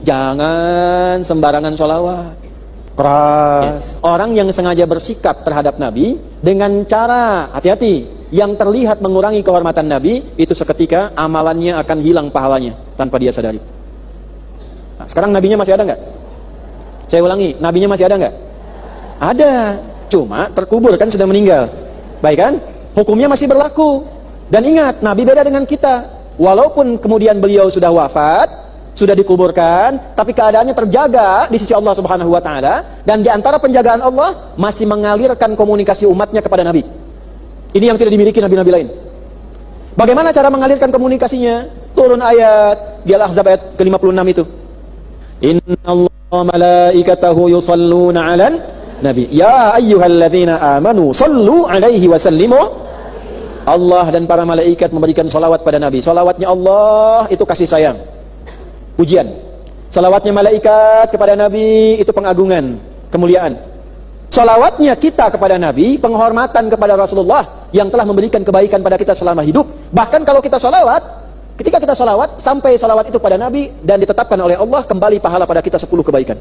Jangan sembarangan sholawat. Keras. Orang yang sengaja bersikap terhadap Nabi dengan cara, hati-hati, yang terlihat mengurangi kehormatan Nabi, itu seketika amalannya akan hilang pahalanya tanpa dia sadari. Nah, sekarang nabinya masih ada nggak? Saya ulangi, nabinya masih ada nggak? Ada, cuma terkubur kan, sudah meninggal. Baik kan? Hukumnya masih berlaku. Dan ingat, Nabi beda dengan kita. Walaupun kemudian beliau sudah wafat, sudah dikuburkan, tapi keadaannya terjaga di sisi Allah Subhanahu wa taala, dan di antara penjagaan Allah masih mengalirkan komunikasi umatnya kepada Nabi. Ini yang tidak dimiliki nabi-nabi lain. Bagaimana cara mengalirkan komunikasinya? Turun ayat di Al-Ahzab ayat ke-56 itu. Innallaha malaikatahu yusalluna 'alan nabi. Ya ayyuhalladzina amanu sallu 'alaihi wa sallimu. Allah dan para malaikat memberikan salawat pada Nabi. Salawatnya Allah itu kasih sayang, pujian. Salawatnya malaikat kepada Nabi itu pengagungan, kemuliaan. Salawatnya kita kepada Nabi, penghormatan kepada Rasulullah yang telah memberikan kebaikan pada kita selama hidup. Bahkan kalau kita salawat, ketika kita salawat, sampai salawat itu pada Nabi dan ditetapkan oleh Allah, kembali pahala pada kita 10 kebaikan.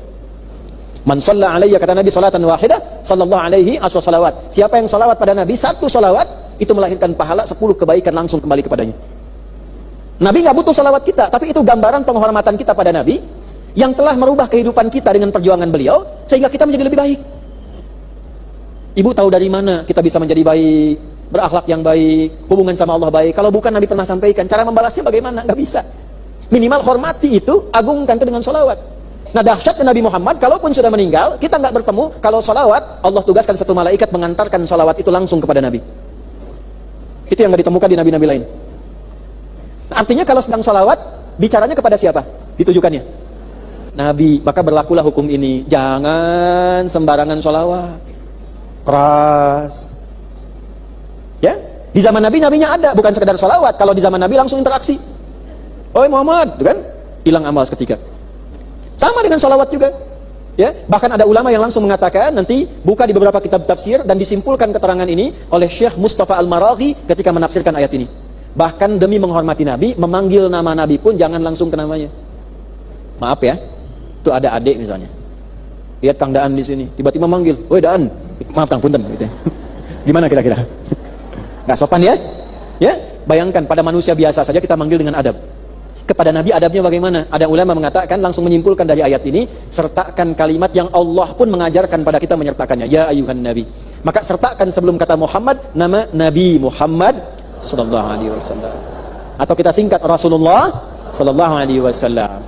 Man shalla alayya, kata Nabi, salatan wahidah sallallahu alaihi aswa salawat. Siapa yang salawat pada Nabi, 1 salawat, itu melahirkan pahala 10 kebaikan langsung kembali kepadanya. Nabi nggak butuh salawat kita, tapi itu gambaran penghormatan kita pada Nabi yang telah merubah kehidupan kita dengan perjuangan beliau, sehingga kita menjadi lebih baik. Ibu tahu dari mana kita bisa menjadi baik, berakhlak yang baik, hubungan sama Allah baik, kalau bukan Nabi pernah sampaikan? Cara membalasnya bagaimana? Nggak bisa. Minimal hormati itu, agungkan itu dengan salawat. Nah, dahsyatnya Nabi Muhammad, kalaupun sudah meninggal, kita nggak bertemu, kalau salawat, Allah tugaskan 1 malaikat mengantarkan salawat itu langsung kepada Nabi. Itu yang nggak ditemukan di nabi-nabi lain. Nah, artinya kalau sedang salawat, bicaranya kepada siapa? Ditujukannya Nabi. Maka berlakulah hukum ini. Jangan sembarangan salawat. Keras. Ya, di zaman Nabi, nabinya ada, bukan sekedar salawat. Kalau di zaman Nabi langsung interaksi. Oi Muhammad, kan? Hilang amal seketika. Sama dengan salawat juga. Ya, bahkan ada ulama yang langsung mengatakan, nanti buka di beberapa kitab tafsir dan disimpulkan keterangan ini oleh Syekh Mustafa Al-Maraghi ketika menafsirkan ayat ini. Bahkan demi menghormati Nabi, memanggil nama Nabi pun jangan langsung ke namanya. Maaf ya, itu ada adik misalnya. Lihat Kang Daan di sini, tiba-tiba manggil, "Woi Daan." Maaf Kang, punten gitu ya. Gimana kira-kira? Nggak sopan ya? Ya, bayangkan pada manusia biasa saja kita manggil dengan adab. Kepada Nabi adabnya bagaimana? Ada ulama mengatakan, langsung menyimpulkan dari ayat ini, sertakan kalimat yang Allah pun mengajarkan pada kita menyertakannya. Ya ayuhan Nabi. Maka sertakan sebelum kata Muhammad, nama Nabi Muhammad sallallahu alaihi wasallam. Atau kita singkat Rasulullah sallallahu alaihi wasallam.